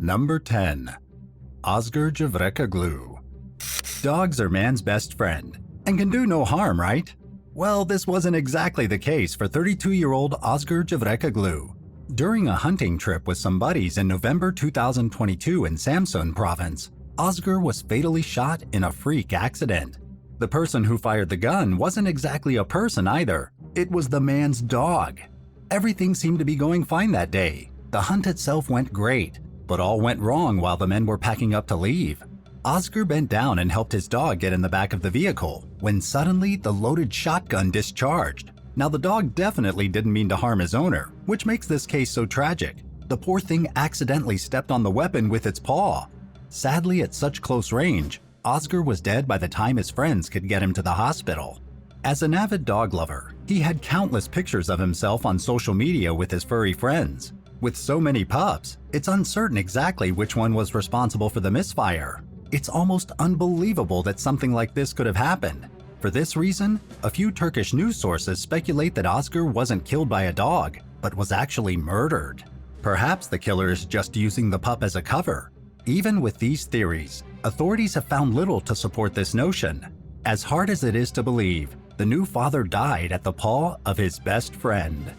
Number 10. Oscar Javrekoglu. Dogs are man's best friend and can do no harm, right? Well, this wasn't exactly the case for 32-year-old Oscar Javrekoglu. During a hunting trip with some buddies in November 2022 in Samsun province, Oscar was fatally shot in a freak accident. The person who fired the gun wasn't exactly a person either. It was the man's dog. Everything seemed to be going fine that day. The hunt itself went great, but all went wrong while the men were packing up to leave. Oscar bent down and helped his dog get in the back of the vehicle when suddenly the loaded shotgun discharged. Now, the dog definitely didn't mean to harm his owner, which makes this case so tragic. The poor thing accidentally stepped on the weapon with its paw. Sadly, at such close range, Oscar was dead by the time his friends could get him to the hospital. As an avid dog lover, he had countless pictures of himself on social media with his furry friends. With so many pups, it's uncertain exactly which one was responsible for the misfire. It's almost unbelievable that something like this could have happened. For this reason, a few Turkish news sources speculate that Oscar wasn't killed by a dog, but was actually murdered. Perhaps the killer is just using the pup as a cover. Even with these theories, authorities have found little to support this notion. As hard as it is to believe, the new father died at the paw of his best friend.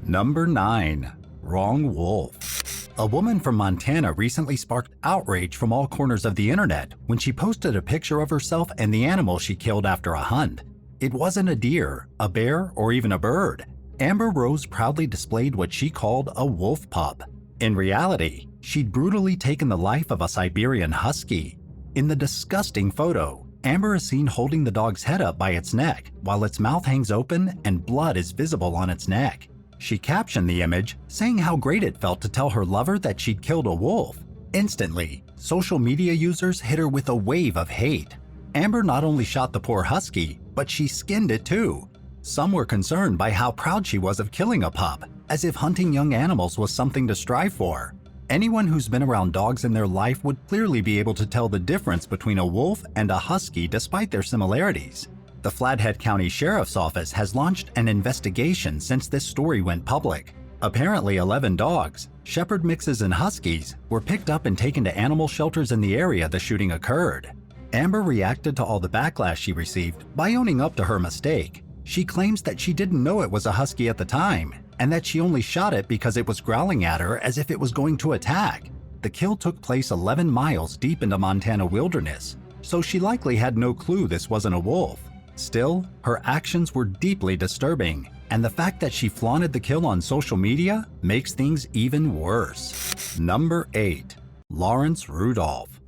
Number 9. Wrong wolf. A woman from Montana recently sparked outrage from all corners of the internet when she posted a picture of herself and the animal she killed after a hunt. It wasn't a deer, a bear, or even a bird. Amber Rose proudly displayed what she called a wolf pup. In reality, she'd brutally taken the life of a Siberian husky. In the disgusting photo, Amber is seen holding the dog's head up by its neck while its mouth hangs open and blood is visible on its neck. She captioned the image, saying how great it felt to tell her lover that she'd killed a wolf. Instantly, social media users hit her with a wave of hate. Amber not only shot the poor husky, but she skinned it too. Some were concerned by how proud she was of killing a pup, as if hunting young animals was something to strive for. Anyone who's been around dogs in their life would clearly be able to tell the difference between a wolf and a husky despite their similarities. The Flathead County Sheriff's Office has launched an investigation since this story went public. Apparently 11 dogs, shepherd mixes and huskies, were picked up and taken to animal shelters in the area the shooting occurred. Amber reacted to all the backlash she received by owning up to her mistake. She claims that she didn't know it was a husky at the time, and that she only shot it because it was growling at her as if it was going to attack. The kill took place 11 miles deep into Montana wilderness, so she likely had no clue this wasn't a wolf. Still, her actions were deeply disturbing, and the fact that she flaunted the kill on social media makes things even worse. Number 8. Lawrence Rudolph.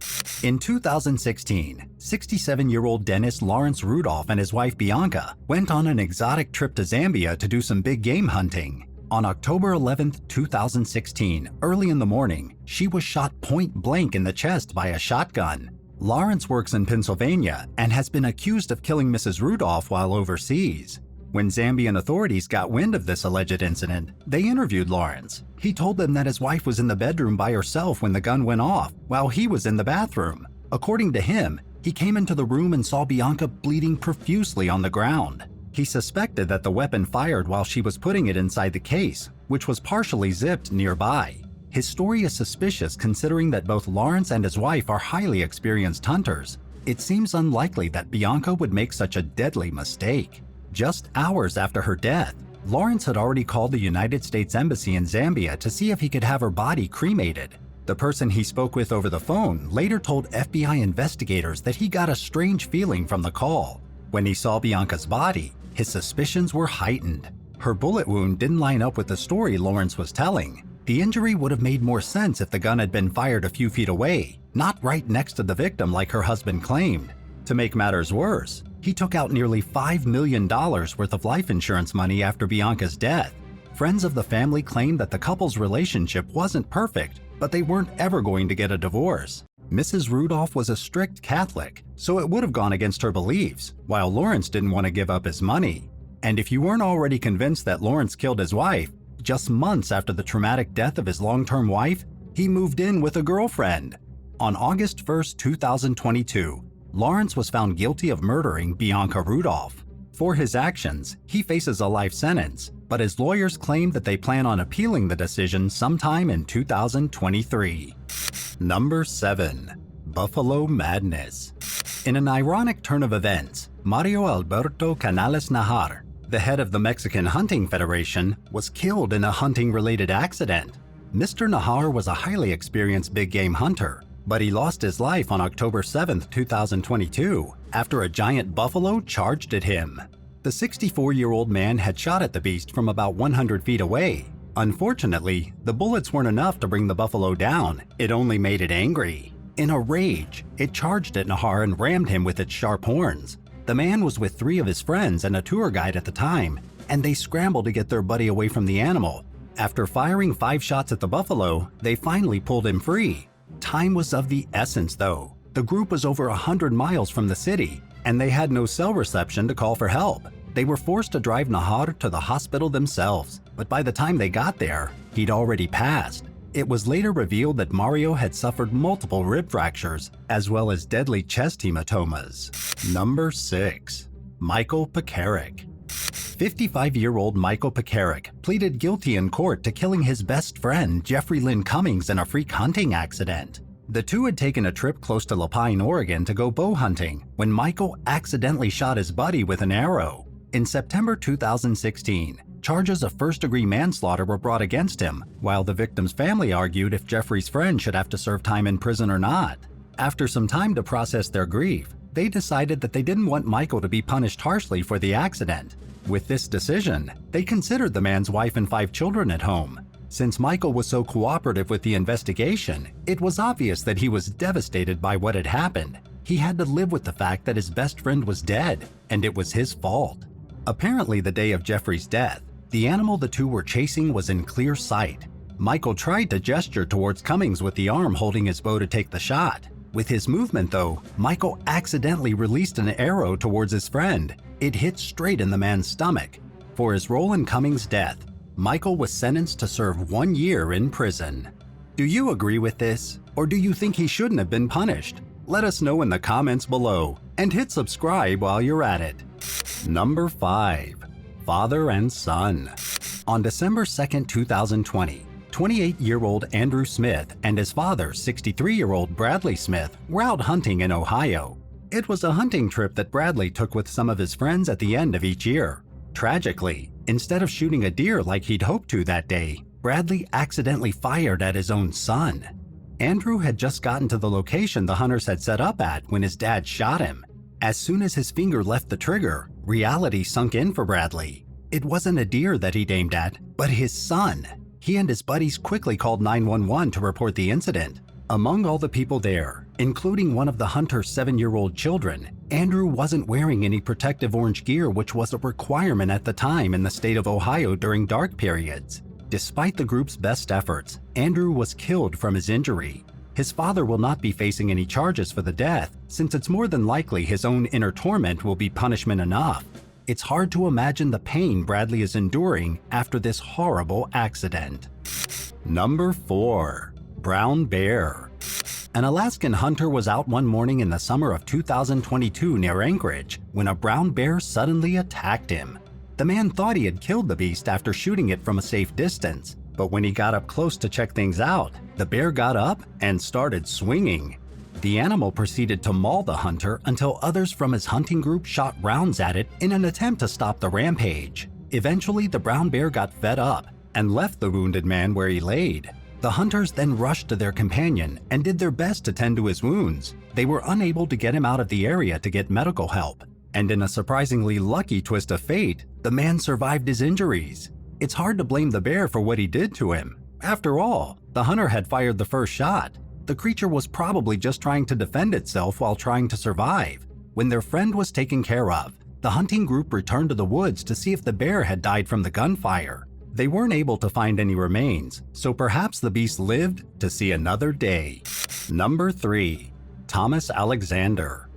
In 2016, 67-year-old dentist Lawrence Rudolph and his wife Bianca went on an exotic trip to Zambia to do some big game hunting. On October 11, 2016, early in the morning, she was shot point blank in the chest by a shotgun. Lawrence works in Pennsylvania and has been accused of killing Mrs. Rudolph while overseas. When Zambian authorities got wind of this alleged incident, they interviewed Lawrence. He told them that his wife was in the bedroom by herself when the gun went off, while he was in the bathroom. According to him, he came into the room and saw Bianca bleeding profusely on the ground. He suspected that the weapon fired while she was putting it inside the case, which was partially zipped nearby. His story is suspicious considering that both Lawrence and his wife are highly experienced hunters. It seems unlikely that Bianca would make such a deadly mistake. Just hours after her death, Lawrence had already called the United States Embassy in Zambia to see if he could have her body cremated. The person he spoke with over the phone later told FBI investigators that he got a strange feeling from the call. When he saw Bianca's body, his suspicions were heightened. Her bullet wound didn't line up with the story Lawrence was telling. The injury would have made more sense if the gun had been fired a few feet away, not right next to the victim like her husband claimed. To make matters worse, he took out nearly $5 million worth of life insurance money after Bianca's death. Friends of the family claimed that the couple's relationship wasn't perfect, but they weren't ever going to get a divorce. Mrs. Rudolph was a strict Catholic, so it would have gone against her beliefs, while Lawrence didn't want to give up his money. And if you weren't already convinced that Lawrence killed his wife, just months after the traumatic death of his long-term wife, he moved in with a girlfriend. On August 1, 2022, Lawrence was found guilty of murdering Bianca Rudolph. For his actions, he faces a life sentence, but his lawyers claim that they plan on appealing the decision sometime in 2023. Number 7. Buffalo Madness. In an ironic turn of events, Mario Alberto Canales Najar, the head of the Mexican Hunting Federation, was killed in a hunting-related accident. Mr. Najar was a highly experienced big-game hunter, but he lost his life on October 7, 2022, after a giant buffalo charged at him. The 64-year-old man had shot at the beast from about 100 feet away. Unfortunately, the bullets weren't enough to bring the buffalo down. It only made it angry. In a rage, it charged at Najar and rammed him with its sharp horns. The man was with 3 of his friends and a tour guide at the time, and they scrambled to get their buddy away from the animal. After firing 5 shots at the buffalo, they finally pulled him free. Time was of the essence, though. The group was over 100 miles from the city, and they had no cell reception to call for help. They were forced to drive Najar to the hospital themselves, but by the time they got there, he'd already passed. It was later revealed that Mario had suffered multiple rib fractures, as well as deadly chest hematomas. Number 6. Michael Pekarik. 55-year-old Michael Pekarik pleaded guilty in court to killing his best friend, Jeffrey Lynn Cummings, in a freak hunting accident. The two had taken a trip close to Lapine, Oregon to go bow hunting when Michael accidentally shot his buddy with an arrow. In September 2016, charges of first-degree manslaughter were brought against him, while the victim's family argued if Jeffrey's friend should have to serve time in prison or not. After some time to process their grief, they decided that they didn't want Michael to be punished harshly for the accident. With this decision, they considered the man's wife and 5 children at home. Since Michael was so cooperative with the investigation, it was obvious that he was devastated by what had happened. He had to live with the fact that his best friend was dead, and it was his fault. Apparently, the day of Jeffrey's death, the animal the two were chasing was in clear sight. Michael tried to gesture towards Cummings with the arm holding his bow to take the shot. With his movement, though, Michael accidentally released an arrow towards his friend. It hit straight in the man's stomach. For his role in Cummings' death, Michael was sentenced to serve 1 year in prison. Do you agree with this, or do you think he shouldn't have been punished? Let us know in the comments below, and hit subscribe while you're at it. Number 5. Father and Son. On December 2, 2020, 28-year-old Andrew Smith and his father, 63-year-old Bradley Smith, were out hunting in Ohio. It was a hunting trip that Bradley took with some of his friends at the end of each year. Tragically, instead of shooting a deer like he'd hoped to that day, Bradley accidentally fired at his own son. Andrew had just gotten to the location the hunters had set up at when his dad shot him. As soon as his finger left the trigger, reality sunk in for Bradley. It wasn't a deer that he'd aimed at, but his son. He and his buddies quickly called 911 to report the incident. Among all the people there, including one of the hunter's 7-year-old children, Andrew wasn't wearing any protective orange gear, which was a requirement at the time in the state of Ohio during dark periods. Despite the group's best efforts, Andrew was killed from his injury. His father will not be facing any charges for the death, since it's more than likely his own inner torment will be punishment enough. It's hard to imagine the pain Bradley is enduring after this horrible accident. Number 4. Brown Bear. An Alaskan hunter was out one morning in the summer of 2022 near Anchorage when a brown bear suddenly attacked him. The man thought he had killed the beast after shooting it from a safe distance, but when he got up close to check things out, the bear got up and started swinging. The animal proceeded to maul the hunter until others from his hunting group shot rounds at it in an attempt to stop the rampage. Eventually, the brown bear got fed up and left the wounded man where he laid. The hunters then rushed to their companion and did their best to tend to his wounds. They were unable to get him out of the area to get medical help. And in a surprisingly lucky twist of fate, the man survived his injuries. It's hard to blame the bear for what he did to him. After all, the hunter had fired the first shot. The creature was probably just trying to defend itself while trying to survive. When their friend was taken care of, the hunting group returned to the woods to see if the bear had died from the gunfire. They weren't able to find any remains, so perhaps the beast lived to see another day. Number 3. Thomas Alexander.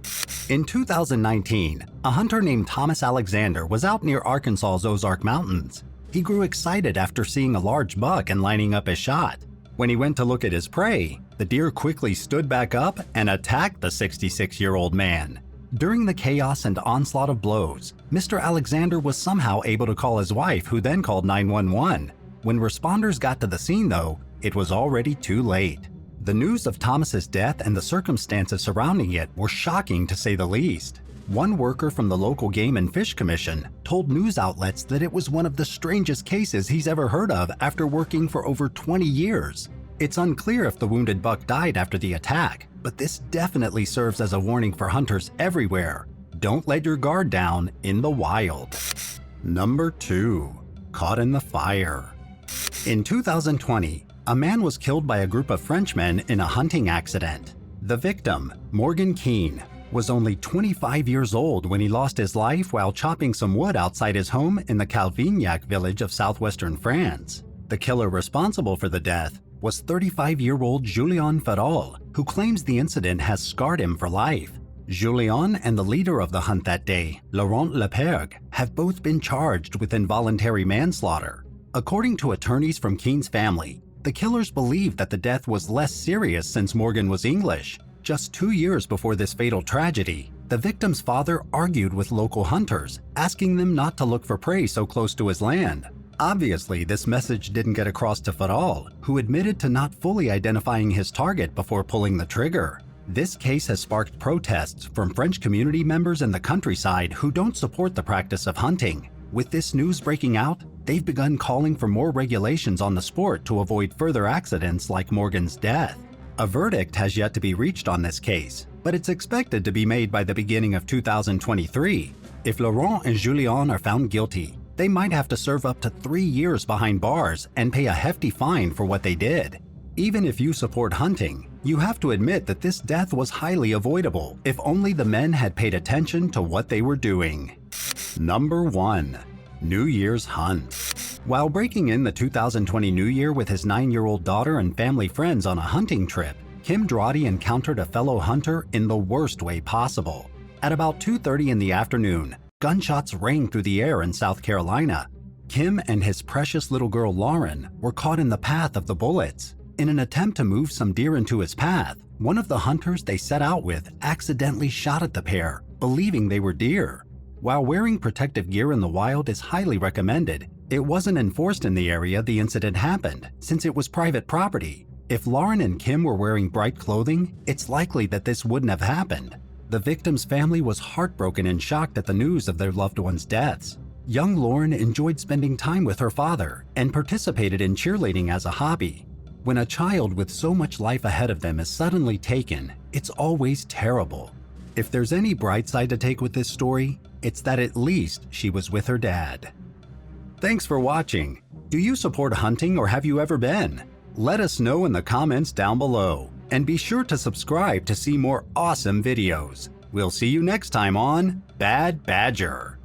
In 2019, a hunter named Thomas Alexander was out near Arkansas's Ozark Mountains. He grew excited after seeing a large buck and lining up his shot. When he went to look at his prey, the deer quickly stood back up and attacked the 66-year-old man. During the chaos and onslaught of blows, Mr. Alexander was somehow able to call his wife, who then called 911. When responders got to the scene, though, it was already too late. The news of Thomas's death and the circumstances surrounding it were shocking to say the least. One worker from the local Game and Fish Commission told news outlets that it was one of the strangest cases he's ever heard of after working for over 20 years. It's unclear if the wounded buck died after the attack, but this definitely serves as a warning for hunters everywhere. Don't let your guard down in the wild. Number 2. Caught in the fire. In 2020, a man was killed by a group of Frenchmen in a hunting accident. The victim, Morgan Keane, was only 25 years old when he lost his life while chopping some wood outside his home in the Calvignac village of southwestern France. The killer responsible for the death was 35-year-old Julien Fatal, who claims the incident has scarred him for life. Julien and the leader of the hunt that day, Laurent Lepergue, have both been charged with involuntary manslaughter. According to attorneys from Keane's family, the killers believe that the death was less serious since Morgan was English. Just 2 years before this fatal tragedy, the victim's father argued with local hunters, asking them not to look for prey so close to his land. Obviously, this message didn't get across to Fatal, who admitted to not fully identifying his target before pulling the trigger. This case has sparked protests from French community members in the countryside who don't support the practice of hunting. With this news breaking out, they've begun calling for more regulations on the sport to avoid further accidents like Morgan's death. A verdict has yet to be reached on this case, but it's expected to be made by the beginning of 2023. If Laurent and Julien are found guilty, they might have to serve up to 3 years behind bars and pay a hefty fine for what they did. Even if you support hunting, you have to admit that this death was highly avoidable if only the men had paid attention to what they were doing. Number 1. New Year's Hunt. While breaking in the 2020 New Year with his 9-year-old daughter and family friends on a hunting trip, Kim Drawdy encountered a fellow hunter in the worst way possible. At about 2:30 in the afternoon, gunshots rang through the air in South Carolina. Kim and his precious little girl Lauren were caught in the path of the bullets. In an attempt to move some deer into his path, one of the hunters they set out with accidentally shot at the pair, believing they were deer. While wearing protective gear in the wild is highly recommended, it wasn't enforced in the area the incident happened, since it was private property. If Lauren and Kim were wearing bright clothing, it's likely that this wouldn't have happened. The victim's family was heartbroken and shocked at the news of their loved ones' deaths. Young Lauren enjoyed spending time with her father and participated in cheerleading as a hobby. When a child with so much life ahead of them is suddenly taken, it's always terrible. If there's any bright side to take with this story, it's that at least she was with her dad. Thanks for watching. Do you support hunting or have you ever been? Let us know in the comments down below. And be sure to subscribe to see more awesome videos. We'll see you next time on Bad Badger.